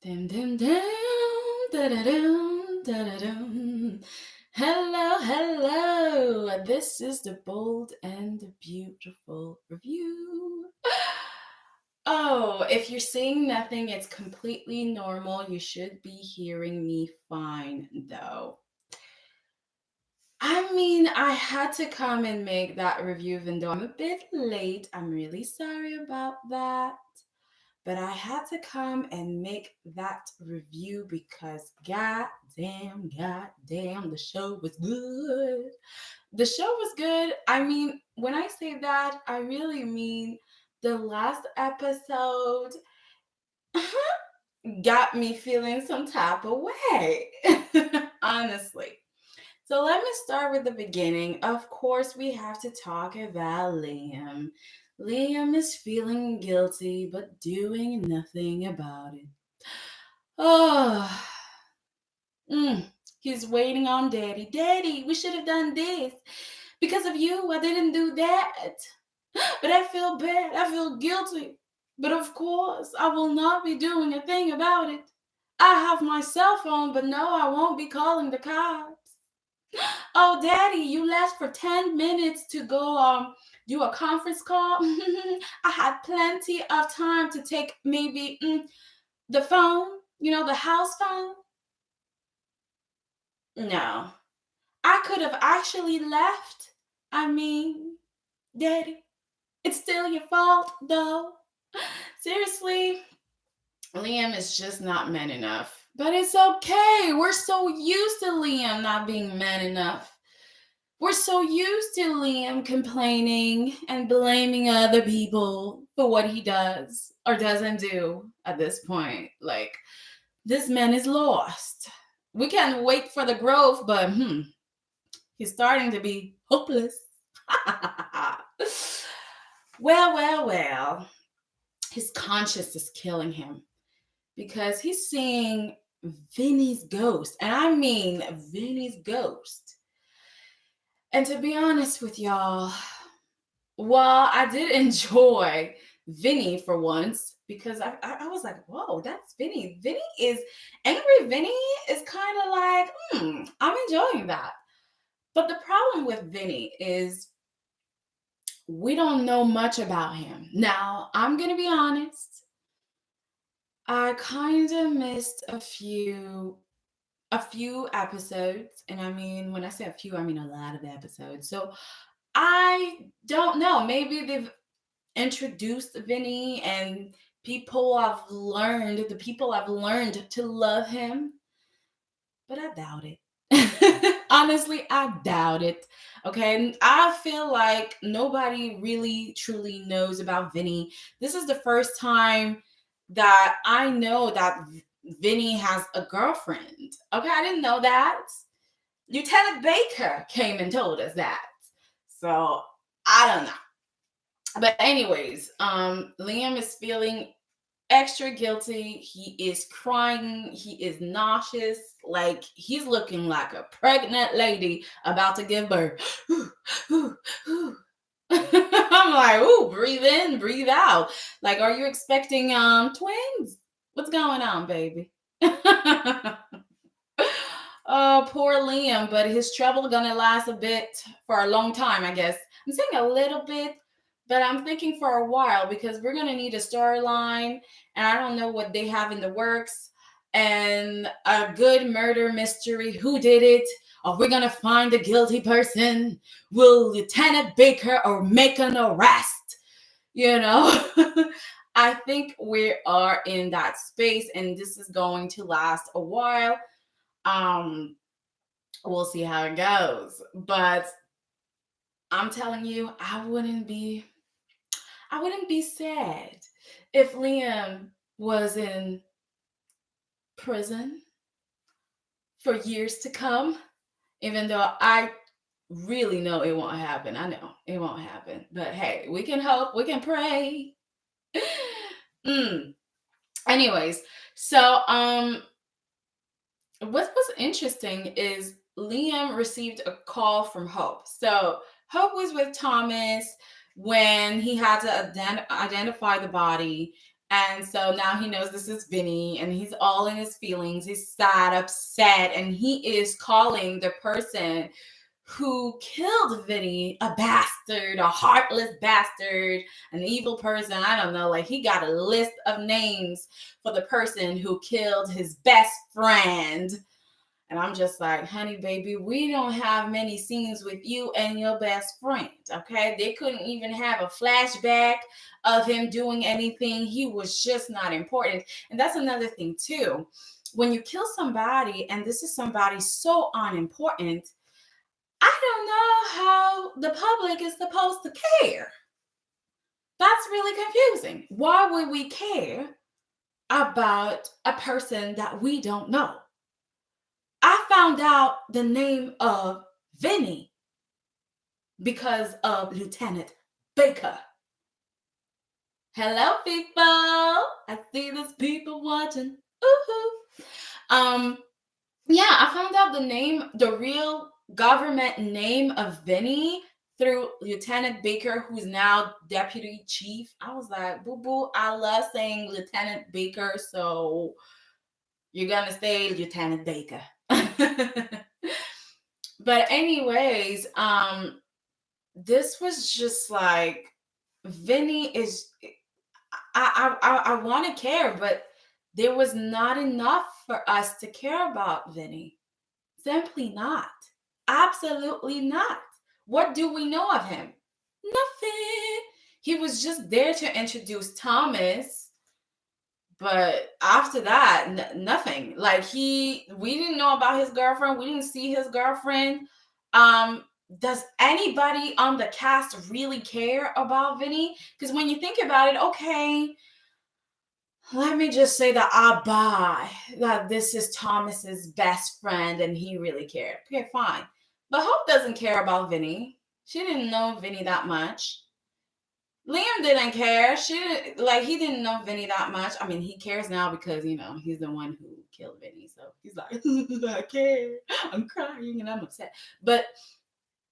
Dim dim dim da da dum da da dum. Hello, hello. This is the bold and the beautiful review. Oh, if you're seeing nothing, it's completely normal. You should be hearing me fine, though. I mean, I had to come and make that review, even though I'm a bit late. I'm really sorry about that. But I had to come and make that review because god damn, the show was good. The show was good. I mean, when I say that, I really mean the last episode got me feeling some type of way. Honestly. So let me start with the beginning. Of course, we have to talk about Liam. Liam is feeling guilty but doing nothing about it. Oh, mm, he's waiting on Daddy. Daddy, we should have done this. Because of you, I didn't do that. But I feel bad. I feel guilty. But of course, I will not be doing a thing about it. I have my cell phone, but no, I won't be calling the cops. Oh, Daddy, you left for 10 minutes to go do a conference call. I had plenty of time to take maybe the phone, the house phone. No, I could have actually left. I mean, Daddy, it's still your fault, though. Seriously, Liam is just not man enough. But it's okay. We're so used to Liam not being man enough. We're so used to Liam complaining and blaming other people for what he does or doesn't do at this point. Like, this man is lost. We can wait for the growth, but he's starting to be hopeless. Well. His conscience is killing him because he's seeing Vinny's ghost. And I mean Vinny's ghost. And to be honest with y'all, while I did enjoy Vinny for once, because I was like, whoa, that's Vinny. Angry Vinny is kind of like, I'm enjoying that. But the problem with Vinny is we don't know much about him. Now, I'm going to be honest. I kind of missed a few episodes, and I mean when I say a few, I mean a lot of episodes. So I don't know. Maybe they've introduced Vinny and the people have learned to love him, but I doubt it. Honestly, I doubt it. Okay, I feel like nobody really truly knows about Vinny. This is the first time that I know that Vinny has a girlfriend. Okay, I didn't know that. Lieutenant Baker came and told us that. So I don't know. But anyways, Liam is feeling extra guilty. He is crying. He is nauseous. Like he's looking like a pregnant lady about to give birth. I'm like, ooh, breathe in, breathe out. Like, are you expecting twins? What's going on, baby? Oh, poor Liam, but his trouble gonna last a bit for a long time, I guess. I'm saying a little bit, but I'm thinking for a while because we're gonna need a storyline, and I don't know what they have in the works. And a good murder mystery. Who did it? Are we gonna find the guilty person? Will Lieutenant Baker or make an arrest? You know? I think we are in that space, and this is going to last a while. um, we'll see how it goes. But I'm telling you, I wouldn't be sad if Liam was in prison for years to come, even though I really know it won't happen. I know it won't happen. But hey, we can hope, we can pray. mm. Anyways, so what was interesting is Liam received a call from Hope. So Hope was with Thomas when he had to identify the body, And so now he knows this is Vinny and he's all in his feelings. He's sad, upset, and he is calling the person who killed Vinny a bastard, a heartless bastard, an evil person. I don't know. Like, he got a list of names for the person who killed his best friend. And I'm just like, honey, baby, we don't have many scenes with you and your best friend, okay? They couldn't even have a flashback of him doing anything. He was just not important. And that's another thing, too. When you kill somebody, and this is somebody so unimportant, I don't know how the public is supposed to care. That's really confusing. Why would we care about a person that we don't know? I found out the name of Vinny because of Lieutenant Baker. Hello, people. I see there's people watching. Ooh. Yeah, I found out the real government name of Vinny through Lieutenant Baker, who's now deputy chief. I was like, boo boo, I love saying Lieutenant Baker, so you're gonna stay Lieutenant Baker. But anyways, this was just like Vinny is. I want to care, but there was not enough for us to care about Vinny. Simply not. Absolutely not. What do we know of him? Nothing. He was just there to introduce Thomas, but after that, nothing. Like, we didn't know about his girlfriend. We didn't see his girlfriend. Does anybody on the cast really care about Vinny? Because when you think about it, okay, let me just say that I buy that this is Thomas's best friend and he really cared. Okay, fine. But Hope doesn't care about Vinny. She didn't know Vinny that much. Liam didn't care. He didn't know Vinny that much. I mean, he cares now because, he's the one who killed Vinny. So he's like, I care. I'm crying and I'm upset. But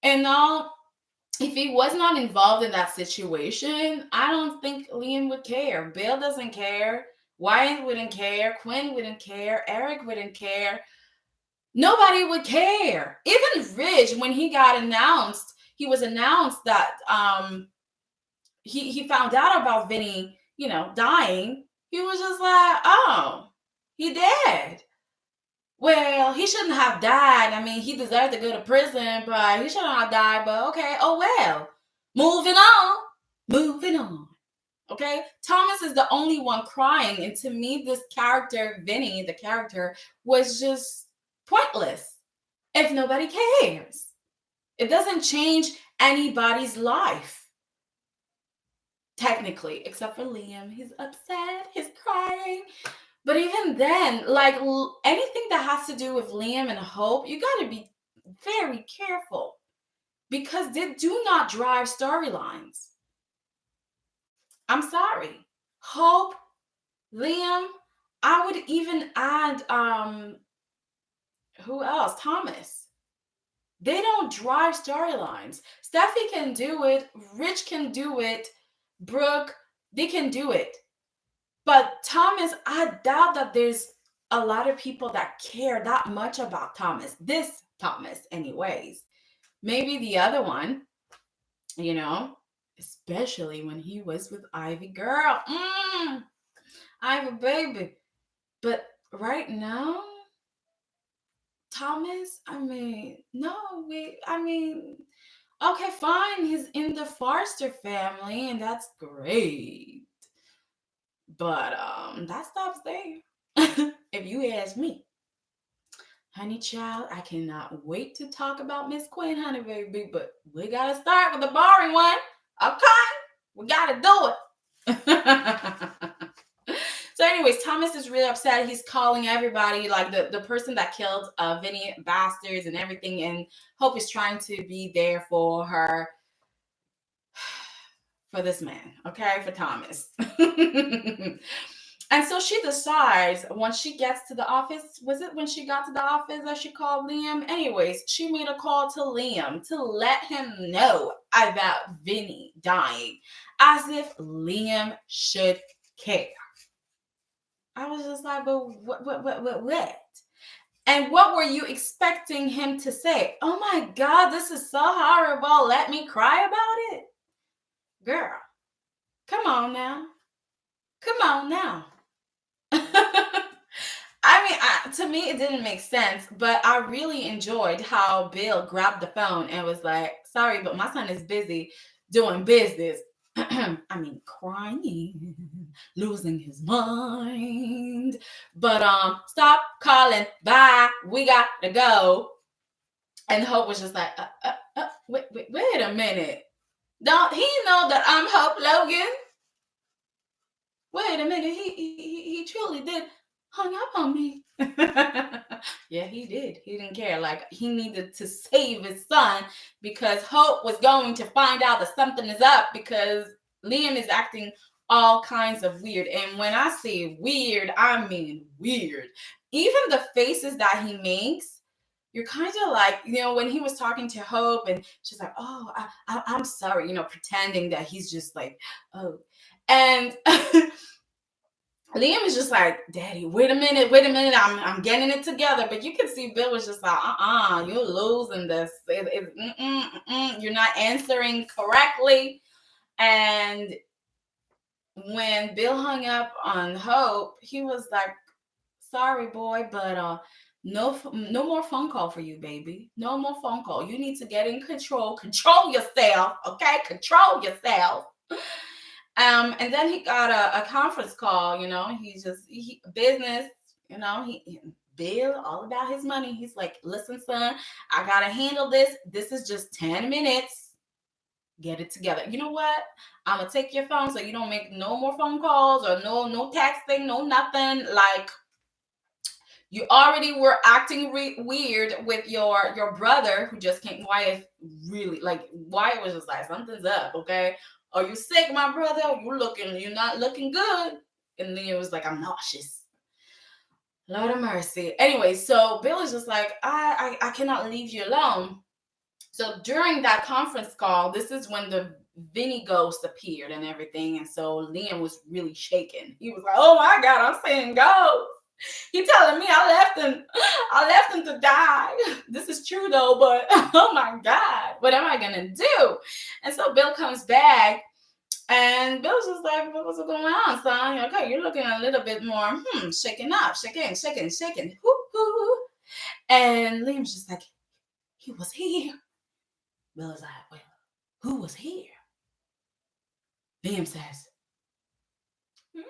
if he was not involved in that situation, I don't think Liam would care. Bill doesn't care. Wyatt wouldn't care. Quinn wouldn't care. Eric wouldn't care. Nobody would care. Even Ridge, when he was announced that he found out about Vinny, dying. He was just like, oh, he dead. Well, he shouldn't have died. I mean, he deserved to go to prison, but he shouldn't have died. But okay, oh well. Moving on. Okay? Thomas is the only one crying. And to me, this character, Vinny, the character, was just pointless. If nobody cares. It doesn't change anybody's life. Technically, except for Liam. He's upset. He's crying. But even then, like, anything that has to do with Liam and Hope, you got to be very careful because they do not drive storylines. I'm sorry. Hope, Liam, I would even add, who else? Thomas. They don't drive storylines. Steffi can do it. Rich can do it. Brooke, they can do it. But Thomas, I doubt that there's a lot of people that care that much about Thomas. This Thomas, anyways. Maybe the other one, especially when he was with Ivy Girl. Ivy baby. But right now, Thomas, okay, fine. He's in the Forster family, and that's great. But that stops there. If you ask me. Honey child, I cannot wait to talk about Miss Quinn, honey baby, but we gotta start with the boring one. Okay? We gotta do it. So anyways, Thomas is really upset. He's calling everybody, like the person that killed Vinny, bastards and everything, and Hope is trying to be there for her. For this man, okay? For Thomas. And so she decides once she gets to the office, was it when she got to the office that she called Liam? Anyways, she made a call to Liam to let him know about Vinny dying, as if Liam should care. I was just like, but what? And what were you expecting him to say? Oh my God, this is so horrible. Let me cry about it. Girl, come on now. Come on now. To me, it didn't make sense, but I really enjoyed how Bill grabbed the phone and was like, sorry, but my son is busy doing business. Crying, losing his mind. But stop calling. Bye. We got to go. And Hope was just like, wait a minute. Don't he know that I'm Hope Logan? Wait a minute. He truly did hung up on me. Yeah, he did. He didn't care. Like he needed to save his son because Hope was going to find out that something is up because Liam is acting all kinds of weird. And when I say weird, I mean weird. Even the faces that he makes, you're kind of like, when he was talking to Hope and she's like, oh, I'm sorry, pretending that he's just like, oh. And Liam is just like, Daddy, wait a minute, I'm getting it together. But you can see Bill was just like, you're losing this. You're not answering correctly. And when Bill hung up on Hope, he was like, sorry, boy, but no more phone call for you, baby. No more phone call. You need to get in control. Control yourself, okay? Control yourself. And then he got a conference call, business, Bill, all about his money. He's like, listen, son, I got to handle this. This is just 10 minutes. Get it together. You know what? I'm going to take your phone so you don't make no more phone calls or no texting, no nothing. Like, you already were acting weird with your brother who just came. Wyatt really, like, Wyatt was just like, something's up, okay? Are you sick, my brother? You're not looking good. And Leah was like, I'm nauseous. Lord of mercy. Anyway, so Bill is just like, I cannot leave you alone. So during that conference call, this is when the Vinny ghost appeared and everything. And so Liam was really shaken. He was like, oh my God, I'm seeing ghosts. He telling me I left him to die. This is true though, but oh my God, what am I gonna do? And so Bill comes back, and Bill's just like, what's going on, son? Okay, you're looking a little bit more shaking up, shaking. Hoo. And Liam's just like, he was here. Bill is like, well, who was here? Liam says, Vinny.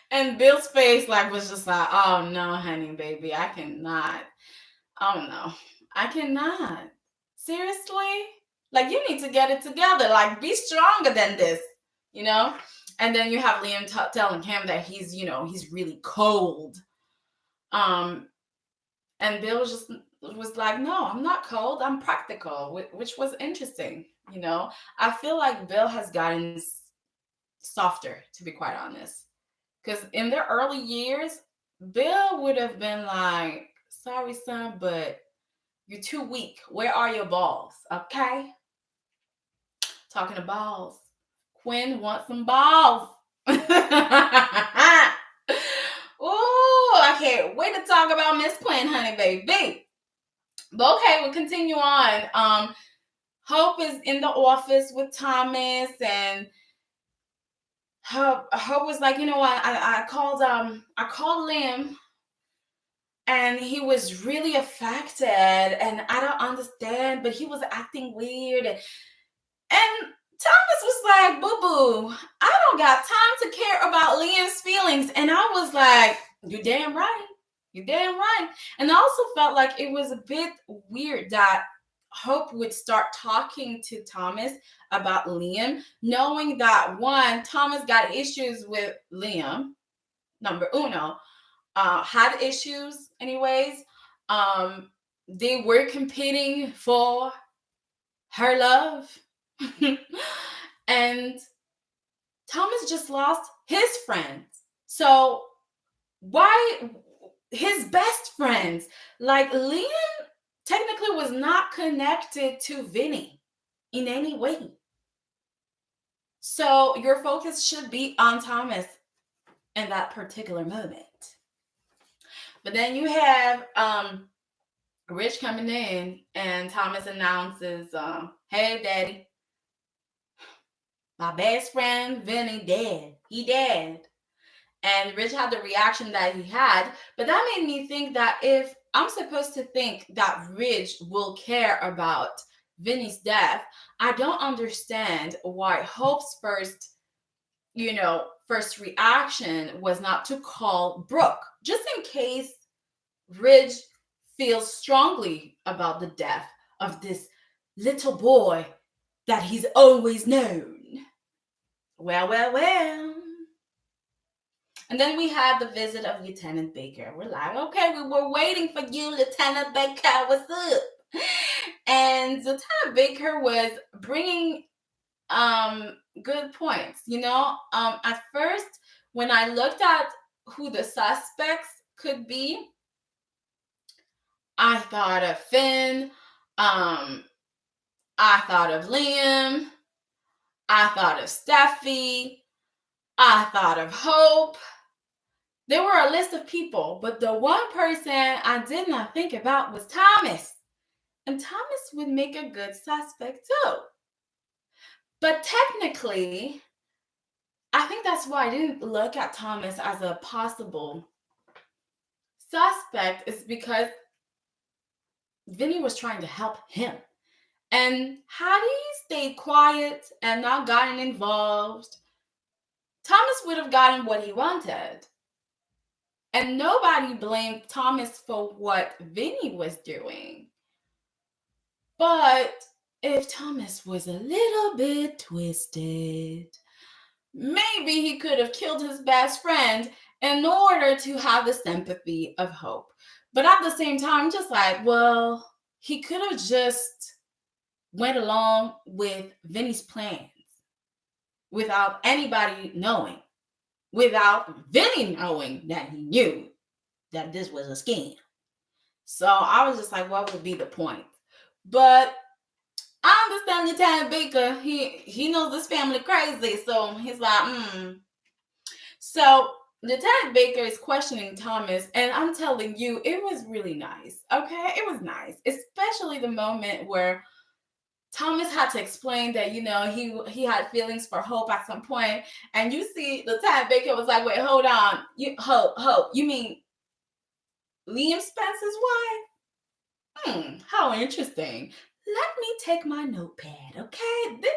And Bill's face was just like, oh no, honey, baby, I cannot. Oh no, I cannot. Seriously? Like, you need to get it together. Like, be stronger than this, And then you have Liam telling him that he's really cold. And Bill was like, no, I'm not cold. I'm practical, which was interesting. I feel like Bill has gotten softer, to be quite honest. Because in their early years, Bill would have been like, sorry, son, but you're too weak. Where are your balls? Okay? Talking of balls. Quinn wants some balls. Ooh, I can't wait to talk about Miss Quinn, honey, baby. But okay, we'll continue on. Hope is in the office with Thomas, and Hope was like, you know what? I called Liam, and he was really affected, and I don't understand, but he was acting weird, and Thomas was like, boo-boo, I don't got time to care about Liam's feelings. And I was like, you're damn right. You're damn right. And I also felt like it was a bit weird that Hope would start talking to Thomas about Liam, knowing that, one, Thomas got issues with Liam, number uno, had issues anyways. They were competing for her love. And Thomas just lost his friends. So why his best friends? Like, Liam technically was not connected to Vinny in any way. So your focus should be on Thomas. in that particular moment. But then you have Rich coming in, and Thomas announces, "Hey, Daddy, my best friend Vinny dead. He dead." And Rich had the reaction that he had. But that made me think that if I'm supposed to think that Rich will care about Vinny's death, I don't understand why Hope's first reaction was not to call Brooke, just in case Ridge feels strongly about the death of this little boy that he's always known. Well, well, well. And then we had the visit of Lieutenant Baker. We're like, okay, we were waiting for you, Lieutenant Baker. What's up? And Lieutenant Baker was bringing good points. At first, when I looked at who the suspects could be, I thought of Finn. I thought of Liam. I thought of Steffi. I thought of Hope. There were a list of people, but the one person I did not think about was Thomas. And Thomas would make a good suspect too. But technically, I think that's why I didn't look at Thomas as a possible suspect, is because Vinny was trying to help him. And had he stayed quiet and not gotten involved, Thomas would have gotten what he wanted. And nobody blamed Thomas for what Vinny was doing. But if Thomas was a little bit twisted, maybe he could have killed his best friend in order to have the sympathy of Hope. But at the same time, just like, well, he could have just went along with Vinny's plans without anybody knowing, without Vinny knowing that he knew that this was a scam. So I was just like, what would be the point? But I understand Lieutenant Baker. He knows this family crazy, so he's like, So Lieutenant Baker is questioning Thomas, and I'm telling you, it was really nice. Okay, it was nice, especially the moment where Thomas had to explain that, he had feelings for Hope at some point, and you see Lieutenant Baker was like, wait, hold on, Hope, you mean Liam Spencer's wife? How interesting. Let me take my notepad, okay? This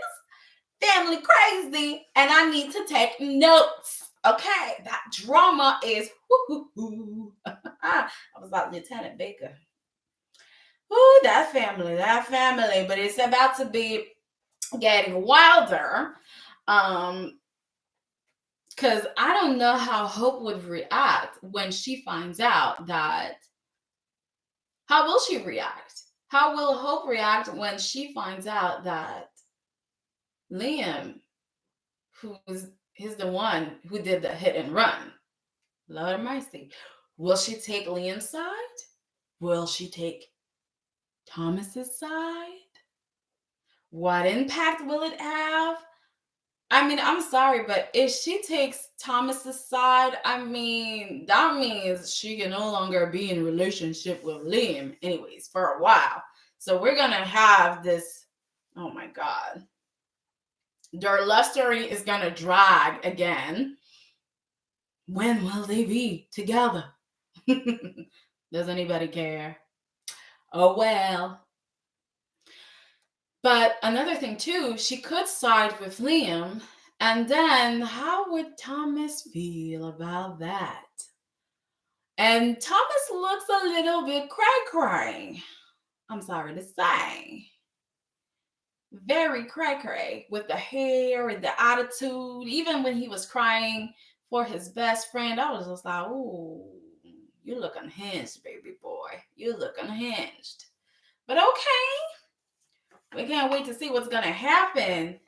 family crazy, and I need to take notes, okay? That drama is woo-hoo-hoo. I was like, Lieutenant Baker. Ooh, that family. But it's about to be getting wilder. Because I don't know how Hope would react when she finds out that. How will she react? How will Hope react when she finds out that Liam, he's the one who did the hit and run? Lord of mercy. Will she take Liam's side? Will she take Thomas's side? What impact will it have? I mean, I'm sorry, but if she takes Thomas's side, I mean, that means she can no longer be in relationship with Liam anyways for a while. So we're going to have this, oh my God. Their love story is going to drag again. When will they be together? Does anybody care? Oh, well. But another thing too, she could side with Liam, and then how would Thomas feel about that? And Thomas looks a little bit cray-cray. I'm sorry to say. Very cray-cray with the hair and the attitude. Even when he was crying for his best friend, I was just like, ooh, you look unhinged, baby boy. You look unhinged. But okay. We can't wait to see what's going to happen.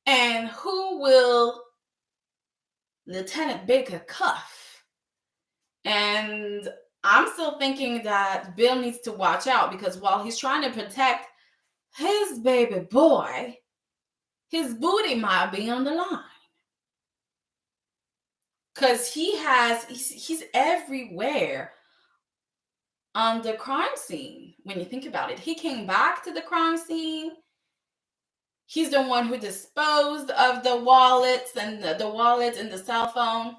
And who will Lieutenant Baker cuff? And I'm still thinking that Bill needs to watch out, because while he's trying to protect his baby boy, his booty might be on the line. because he's everywhere on the crime scene. When you think about it, he came back to the crime scene. He's the one who disposed of the wallets and the wallets and the cell phone.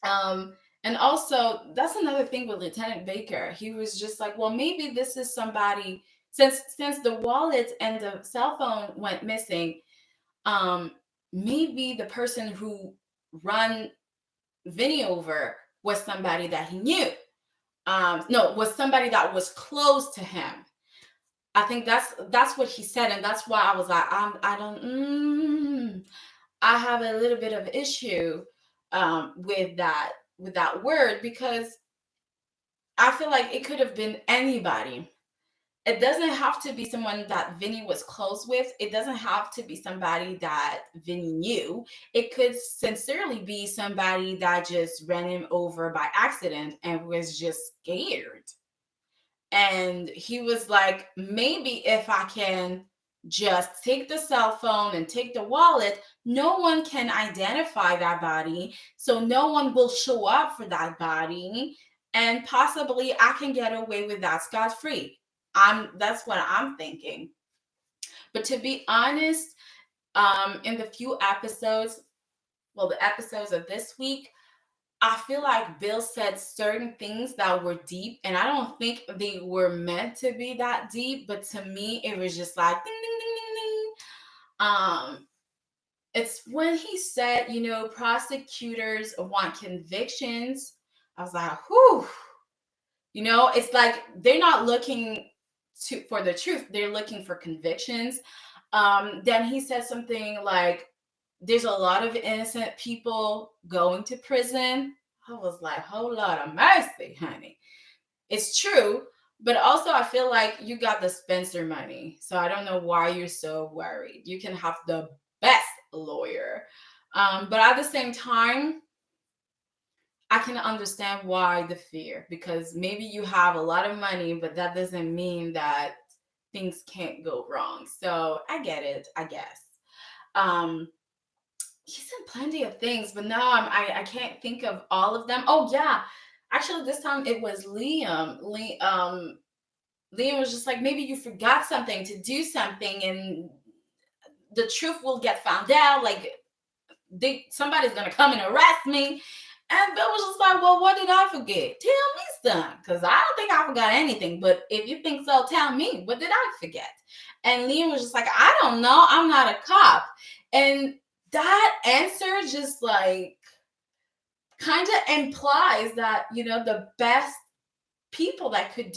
Um, and also, that's another thing with Lieutenant Baker. He was just like, well, maybe this is somebody, since the wallet and the cell phone went missing. Um, Maybe the person who run Vinny over was somebody that he knew. No, was somebody that was close to him. I think that's what he said, and that's why I was like, I don't. I have a little bit of issue with that word, because I feel like it could have been anybody. It doesn't have to be someone that Vinny was close with. It doesn't have to be somebody that Vinny knew. It could sincerely be somebody that just ran him over by accident and was just scared. And he was like, maybe if I can just take the cell phone and take the wallet, no one can identify that body. So no one will show up for that body. And possibly I can get away with that scot free. That's what I'm thinking. But to be honest, in the few episodes, well, the episodes of this week, I feel like Bill said certain things that were deep, and I don't think they were meant to be that deep. But to me, it was just like ding ding ding ding ding. It's when he said, prosecutors want convictions. I was like, whew. It's like they're not looking for the truth; they're looking for convictions. Then he said something like, there's a lot of innocent people going to prison. I was like, whole lot of mercy, honey. It's true, but also I feel like you got the Spencer money. So I don't know why you're so worried. You can have the best lawyer. But at the same time, I can understand why the fear, because maybe you have a lot of money, but that doesn't mean that things can't go wrong. So I get it, I guess. Um, he said plenty of things, but now I can't think of all of them. Oh yeah, actually this time it was Liam. Liam was just like, maybe you forgot something to do something, and the truth will get found out. Like somebody's gonna come and arrest me. And Bill was just like, well, what did I forget? Tell me son, because I don't think I forgot anything. But if you think so, tell me, what did I forget? And Liam was just like, I don't know. I'm not a cop. And that answer just like kind of implies that, the best people that could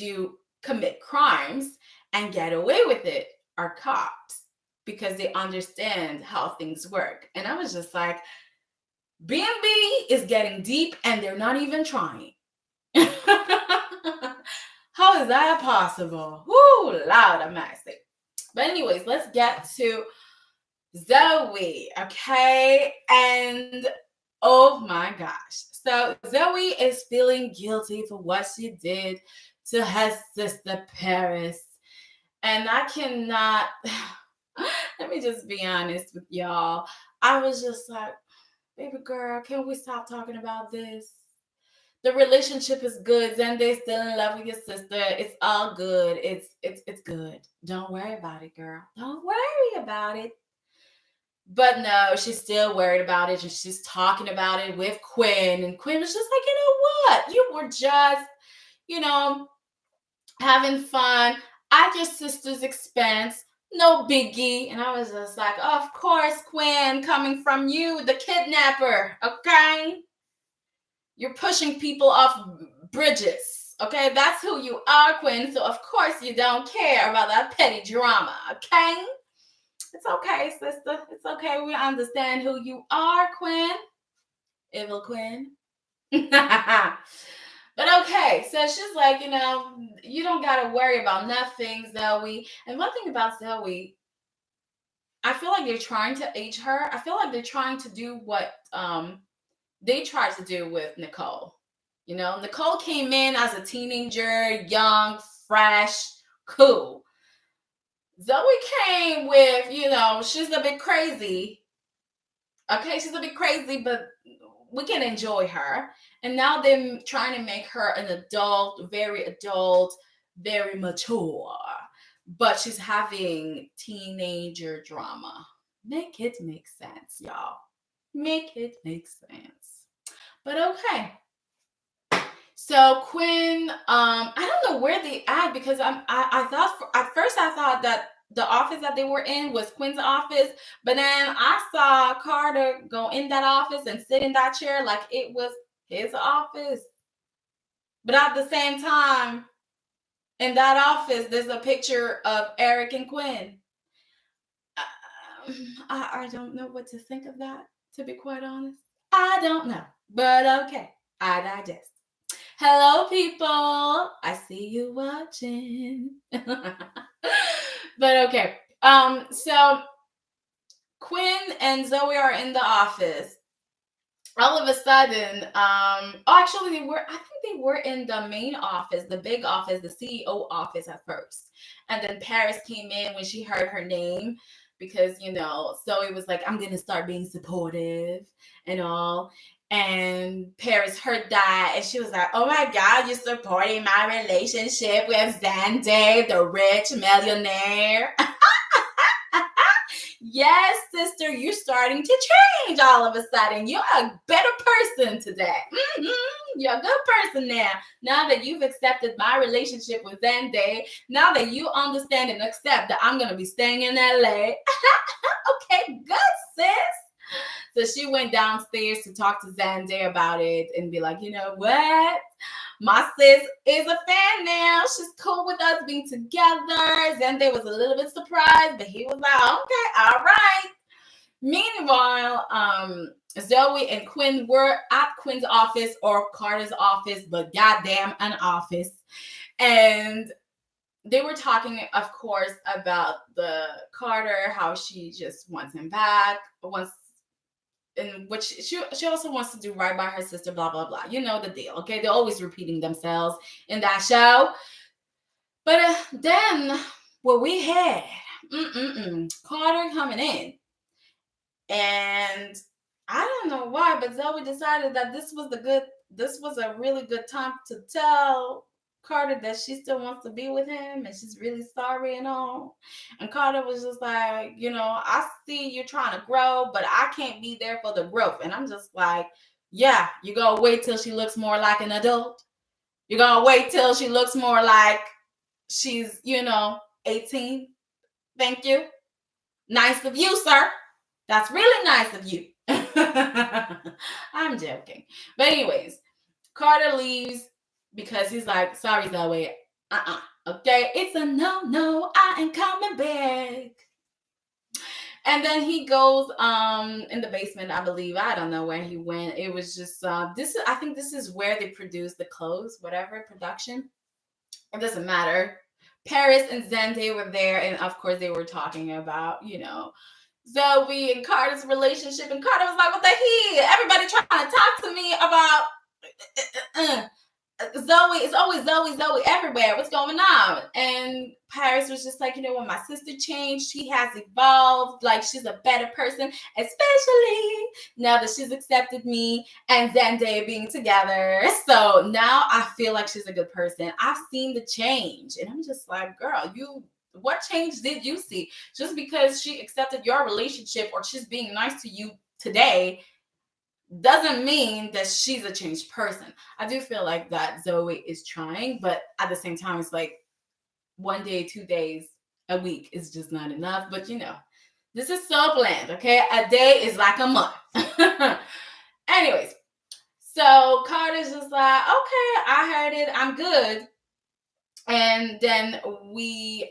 commit crimes and get away with it are cops, because they understand how things work. And I was just like, B&B is getting deep and they're not even trying. How is that possible? Whoo, loud, I'm mercy. But anyways, let's get to Zoe, okay? And oh my gosh. So Zoe is feeling guilty for what she did to her sister Paris. And I cannot, let me just be honest with y'all. I was just like, baby girl, can we stop talking about this? The relationship is good. Zende's still in love with your sister. It's all good. It's good. Don't worry about it, girl. Don't worry about it. But no, she's still worried about it, and she's talking about it with Quinn. And Quinn was just like, you know what? You were just, you know, having fun at your sister's expense. No biggie. And I was just like, of course, Quinn, coming from you, the kidnapper, okay? You're pushing people off bridges, okay? That's who you are, Quinn. So, of course, you don't care about that petty drama, okay? It's okay, sister. It's okay. We understand who you are, Quinn. Evil Quinn. But okay, so she's like, you don't gotta worry about nothing, Zoe. And one thing about Zoe, I feel like they're trying to age her. I feel like they're trying to do what they tried to do with Nicole. Nicole came in as a teenager, young, fresh, cool. Zoe came with, she's a bit crazy. Okay, she's a bit crazy, but we can enjoy her. And now they're trying to make her an adult, very mature. But she's having teenager drama. Make it make sense, y'all. Make it make sense. But okay. So Quinn, I don't know where they at because I thought at first I thought that the office that they were in was Quinn's office, but then I saw Carter go in that office and sit in that chair like it was his office. But at the same time, in that office, there's a picture of Eric and Quinn. I don't know what to think of that, to be quite honest. I don't know, but okay, I digest. Hello, people. I see you watching. But okay. So Quinn and Zoe are in the office. All of a sudden, actually they were, I think they were in the main office, the big office, the CEO office at first. And then Paris came in when she heard her name because, Zoe was like, I'm gonna start being supportive and all. And Paris heard that and she was like, oh my God, you're supporting my relationship with Xander, the rich millionaire. Yes, sister, you're starting to change all of a sudden. You're a better person today. You're a good person now. Now that you've accepted my relationship with Zende, now that you understand and accept that I'm going to be staying in LA. Okay, good, sis. So she went downstairs to talk to Zende about it and be like, you know what? My sis is a fan now. She's cool with us being together. Zende was a little bit surprised, but he was like, okay, all right. Meanwhile, Zoe and Quinn were at Quinn's office or Carter's office, but goddamn an office. And they were talking, of course, about the Carter, how she just wants him back, in which she also wants to do right by her sister, blah, blah, blah. You know the deal, okay? They're always repeating themselves in that show. But then what we had, Carter coming in. And I don't know why, but Zoe decided that this was a really good time to tell Carter that she still wants to be with him and she's really sorry and all. And Carter was just like, I see you're trying to grow, but I can't be there for the growth. And I'm just like, yeah, you're going to wait till she looks more like an adult. You're going to wait till she looks more like she's, 18. Thank you. Nice of you, sir. That's really nice of you. I'm joking. But anyways, Carter leaves because he's like, sorry, Zoe. Okay, it's a no, I ain't coming back. And then he goes in the basement, I believe. I don't know where he went. It was just I think this is where they produce the clothes, whatever production. It doesn't matter. Paris and Zende were there, and of course they were talking about, Zoe and Carter's relationship. And Carter was like, what the heck? Everybody trying to talk to me about Zoe. It's always Zoe everywhere. What's going on? And Paris was just like, when my sister changed, she has evolved. Like, she's a better person, especially now that she's accepted me and Zende being together. So now I feel like she's a good person. I've seen the change. And I'm just like, girl, what change did you see? Just because she accepted your relationship or she's being nice to you today doesn't mean that she's a changed person. I do feel like that Zoe is trying, but at the same time, it's like 1 day, 2 days, a week is just not enough. But this is so bland, okay? A day is like a month. Anyways, so Carter's just like, okay, I heard it, I'm good. And then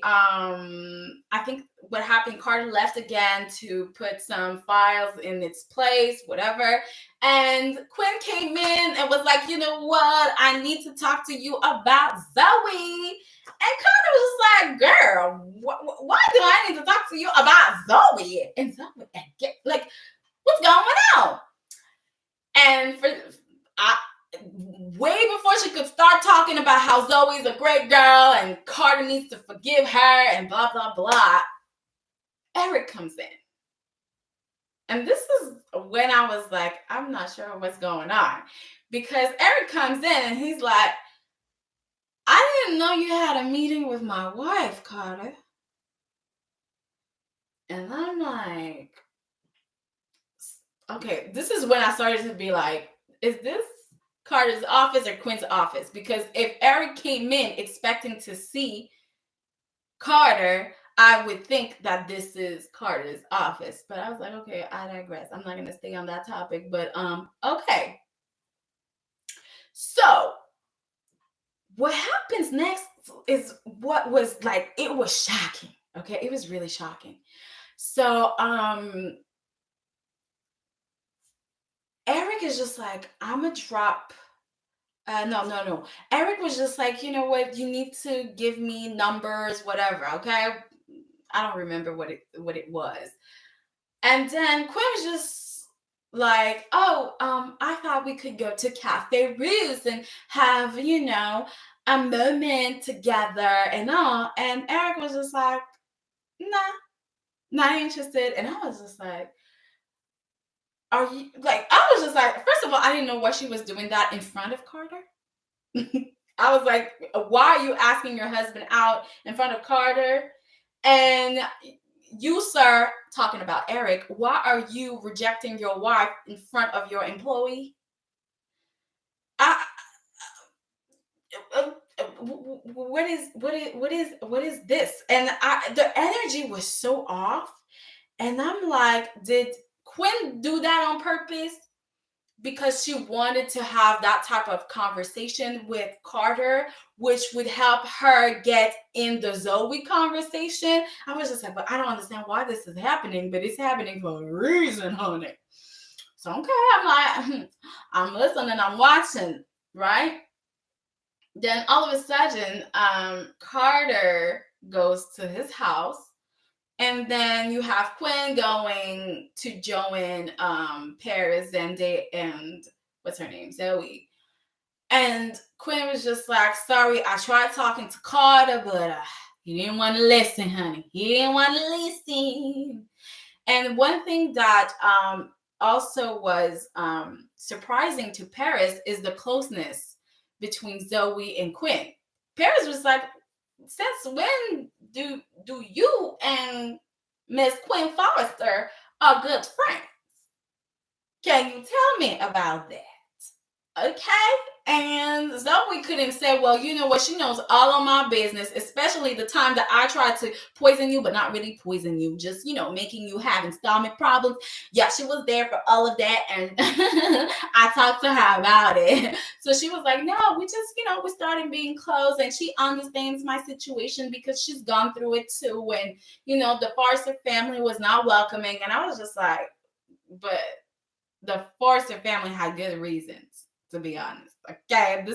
I think what happened, Carter left again to put some files in its place, whatever. And Quinn came in and was like, you know what? I need to talk to you about Zoe. And Carter was like, girl, why do I need to talk to you about Zoe? And Zoe, what's going on? And way before she could start talking about how Zoe's a great girl and Carter needs to forgive her and blah, blah, blah, Eric comes in. And this is when I was like, I'm not sure what's going on. Because Eric comes in and he's like, I didn't know you had a meeting with my wife, Carter. And I'm like, okay, this is when I started to be like, is this Carter's office or Quinn's office? Because if Eric came in expecting to see Carter, I would think that this is Carter's office. But I was like, okay, I digress. I'm not gonna stay on that topic. But okay. So what happens next is what was like, it was shocking. Okay, it was really shocking. So Eric is just like, I'm gonna drop. No. Eric was just like, you know what? You need to give me numbers, whatever. Okay, I don't remember what it was. And then Quinn was just like, oh, I thought we could go to Cafe Ruse and have, a moment together and all. And Eric was just like, nah, not interested. And I was just like, are you like, I was just like, first of all, I didn't know why she was doing that in front of Carter. I was like, why are you asking your husband out in front of Carter? And you, sir, talking about Eric, why are you rejecting your wife in front of your employee? I, what is this? And the energy was so off, and I'm like, did Quinn do that on purpose? Because she wanted to have that type of conversation with Carter, which would help her get in the Zoe conversation. I was just like, but I don't understand why this is happening, but it's happening for a reason, honey. So, okay, I'm like, I'm listening, I'm watching, right? Then all of a sudden, Carter goes to his house. And then you have Quinn going to join Paris and what's her name? Zoe. And Quinn was just like, sorry, I tried talking to Carter, but he didn't want to listen, honey. He didn't want to listen. And one thing that also was surprising to Paris is the closeness between Zoe and Quinn. Paris was like, since when do you and Miss Quinn Forrester are good friends? Can you tell me about that? Okay. And Zoe couldn't say, well, you know what? She knows all of my business, especially the time that I tried to poison you, but not really poison you, just, making you having stomach problems. Yeah, she was there for all of that. And I talked to her about it. So she was like, no, we just, we started being close. And she understands my situation because she's gone through it too. And, the Forrester family was not welcoming. And I was just like, but the Forrester family had good reasons, to be honest. Okay,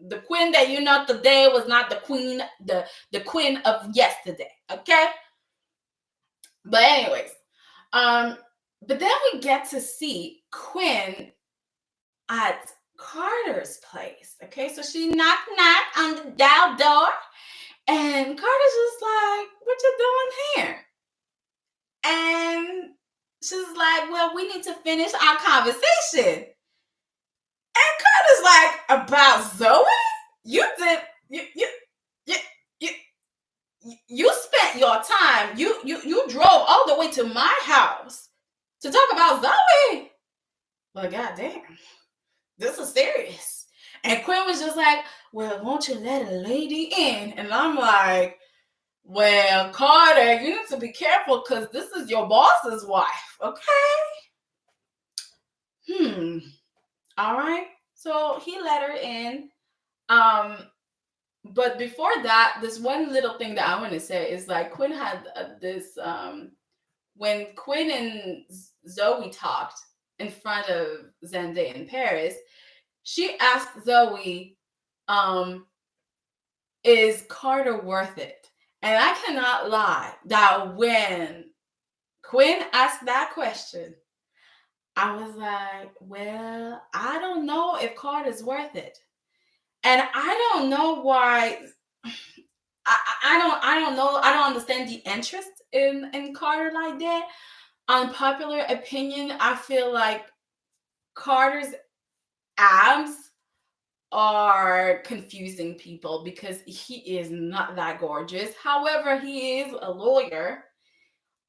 the Quinn that you know today was not the queen, the Quinn of yesterday. Okay, but anyways, but then we get to see Quinn at Carter's place. Okay, so she knock on the door, and Carter's just like, "What you doing here?" And she's like, well, we need to finish our conversation. And Carter's like, about Zoe? You did you you you spent your time. You drove all the way to my house to talk about Zoe. Well, goddamn, this is serious. And Quinn was just like, well, won't you let a lady in? And I'm like, well, Carter, you need to be careful because this is your boss's wife, okay? All right. So he let her in. But before that, there's one little thing that I want to say is like Quinn had this when Quinn and Zoe talked in front of Zendaya in Paris, she asked Zoe, is Carter worth it? And I cannot lie that when Quinn asked that question, I was like, well, I don't know if Carter's worth it. And I don't know why. I don't know. I don't understand the interest in Carter like that. Unpopular opinion, I feel like Carter's abs are confusing people because he is not that gorgeous. However, he is a lawyer.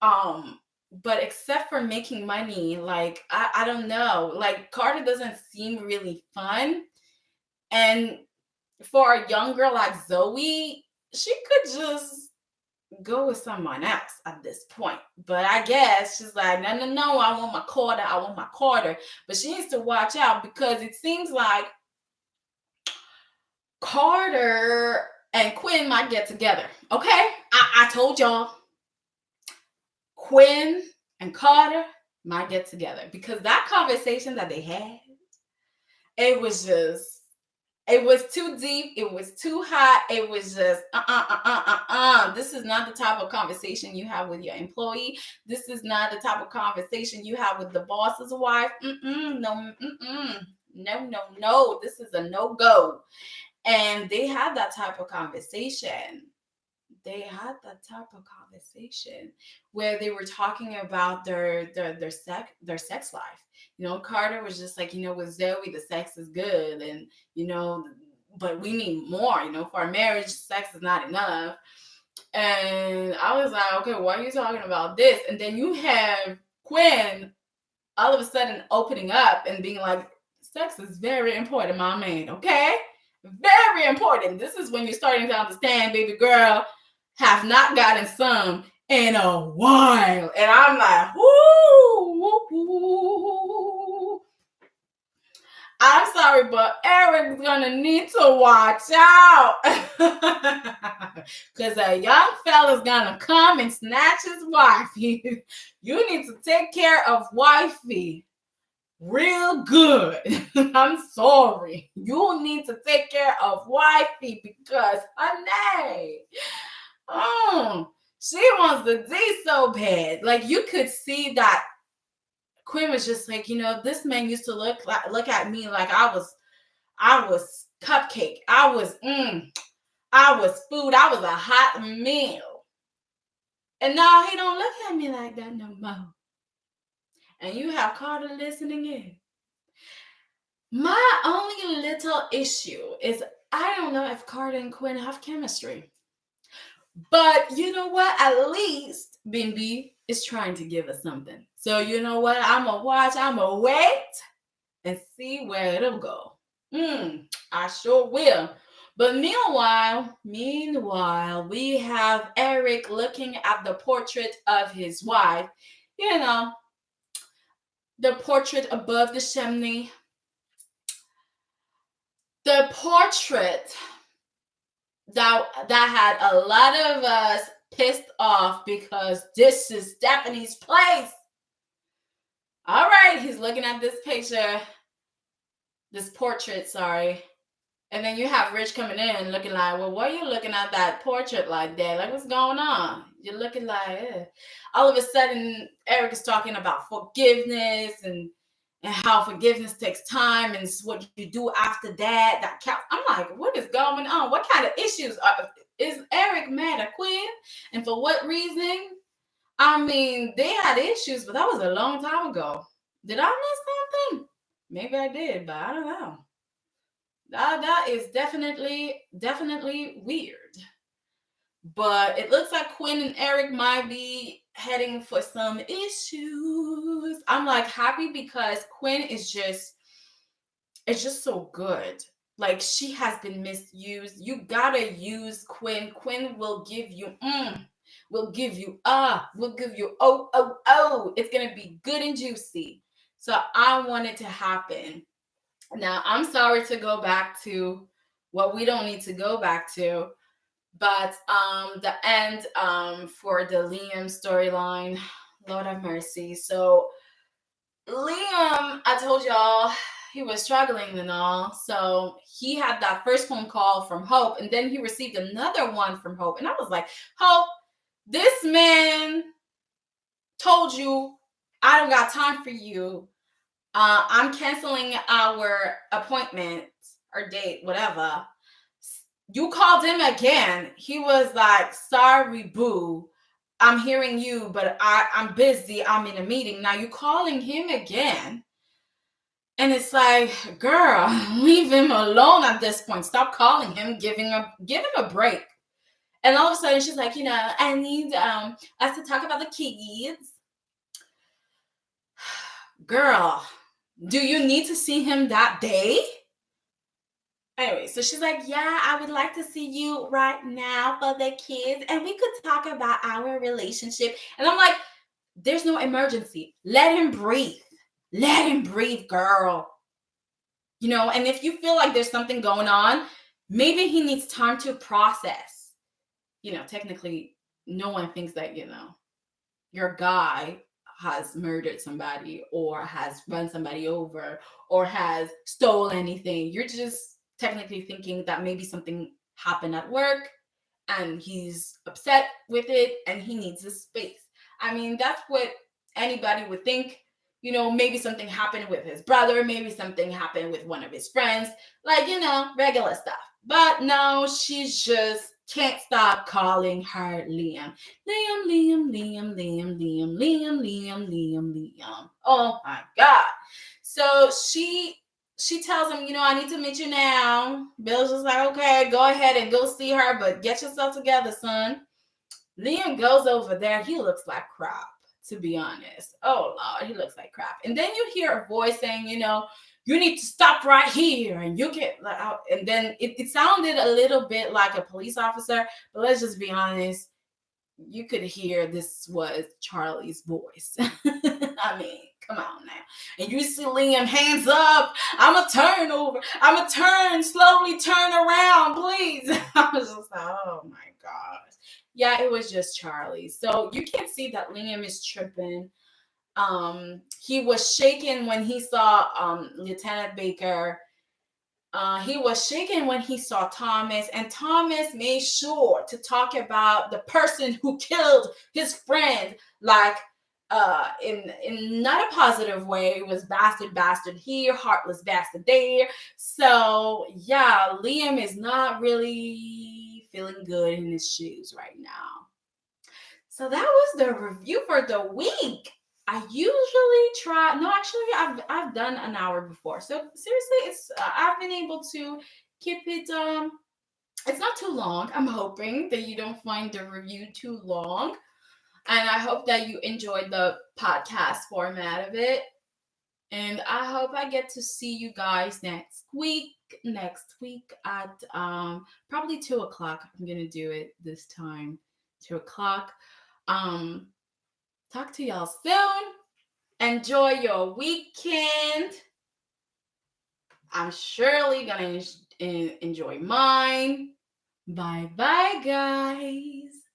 Um, but except for making money, like I don't know. Like Carter doesn't seem really fun. And for a young girl like Zoe, she could just go with someone else at this point. But I guess she's like, no, no, no, I want my quarter, I want my quarter. But she needs to watch out because it seems like Carter and Quinn might get together. Okay? I told y'all, Quinn and Carter might get together because that conversation that they had, it was just, it was too deep. It was too hot. It was just This is not the type of conversation you have with your employee. This is not the type of conversation you have with the boss's wife. No, no, no, no. This is a no go. And they had that type of conversation. Where they were talking about their sex life. Carter was just like, with Zoe, the sex is good, and but we need more. For a marriage, sex is not enough. And I was like, okay, why are you talking about this? And then you have Quinn all of a sudden opening up and being like, sex is very important, my man. Okay, very important. This is when you're starting to understand, baby girl, have not gotten some in a while. And I'm like, whoo. I'm sorry, but Eric's gonna need to watch out. Because a young fella's gonna come and snatch his wife. You need to take care of wifey real good. I'm sorry. You need to take care of wifey because, honey, she wants the D so bad. Like, you could see that Quinn was just like, this man used to look at me like I was cupcake. I was food. I was a hot meal. And now he don't look at me like that no more. And you have Carter listening in. My only little issue is I don't know if Carter and Quinn have chemistry. But you know what? At least Bimby is trying to give us something. So you know what? I'm going to watch. I'm going to wait and see where it'll go. I sure will. But meanwhile, we have Eric looking at the portrait of his wife. The portrait above the chimney. The portrait that had a lot of us pissed off because this is Stephanie's place. All right, he's looking at this picture, this portrait, sorry. And then you have Rich coming in looking like, well, why are you looking at that portrait like that? Like, what's going on? You're looking like, all of a sudden, Eric is talking about forgiveness and how forgiveness takes time and what you do after that counts. I'm like, what is going on? What kind of issues is Eric mad at Quinn? And for what reason? I mean, they had issues, but that was a long time ago. Did I miss something? Maybe I did, but I don't know. That is definitely weird. But it looks like Quinn and Eric might be heading for some issues. I'm like happy because Quinn is just so good. Like, she has been misused. You gotta use Quinn. Quinn will give you will give you oh. It's gonna be good and juicy. So I want it to happen. Now, I'm sorry to go back to what we don't need to go back to, but the end for the Liam storyline, Lord have mercy. So Liam, I told y'all he was struggling and all. So he had that first phone call from Hope, and then he received another one from Hope. And I was like, Hope, this man told you I don't got time for you. I'm canceling our appointment or date, whatever. You called him again. He was like, sorry, boo. I'm hearing you, but I'm busy. I'm in a meeting. Now you calling him again. And it's like, girl, leave him alone at this point. Stop calling him, give him a break. And all of a sudden she's like, I need us to talk about the kids. Girl, do you need to see him that day? Anyway, so she's like, yeah, I would like to see you right now for the kids. And we could talk about our relationship. And I'm like, there's no emergency. Let him breathe. Let him breathe, girl. And if you feel like there's something going on, maybe he needs time to process. Technically, no one thinks that, your guy has murdered somebody or has run somebody over or has stole anything. You're just technically thinking that maybe something happened at work and he's upset with it and he needs his space. I mean, that's what anybody would think. Maybe something happened with his brother, maybe something happened with one of his friends, like, regular stuff. But no, she's just can't stop calling her Liam. Liam, Liam, Liam, Liam, Liam, Liam, Liam, Liam, Liam. Oh my God. So she tells him, I need to meet you now. Bill's just like, okay, go ahead and go see her, but get yourself together, son. Liam goes over there. He looks like crap, to be honest. Oh, Lord, he looks like crap. And then you hear a voice saying, you need to stop right here. And you get out. And then it sounded a little bit like a police officer, but let's just be honest. You could hear this was Charlie's voice. I mean, come on now. And you see Liam, hands up. I'm a turn over. I'm a turn, slowly turn around, please. I was just like, oh my gosh. Yeah, it was just Charlie. So you can see that Liam is tripping. He was shaken when he saw Lieutenant Baker. He was shaken when he saw Thomas, and Thomas made sure to talk about the person who killed his friend, like in not a positive way. It was bastard here, heartless bastard there. So yeah, Liam is not really feeling good in his shoes right now. So that was the review for the week. I usually try. No, actually, I've done an hour before. So seriously, it's I've been able to keep it. It's not too long. I'm hoping that you don't find the review too long, and I hope that you enjoyed the podcast format of it. And I hope I get to see you guys next week. Next week at probably 2:00. I'm gonna do it this time, 2:00. Um, Talk to y'all soon. Enjoy your weekend. I'm surely gonna enjoy mine. Bye bye, guys.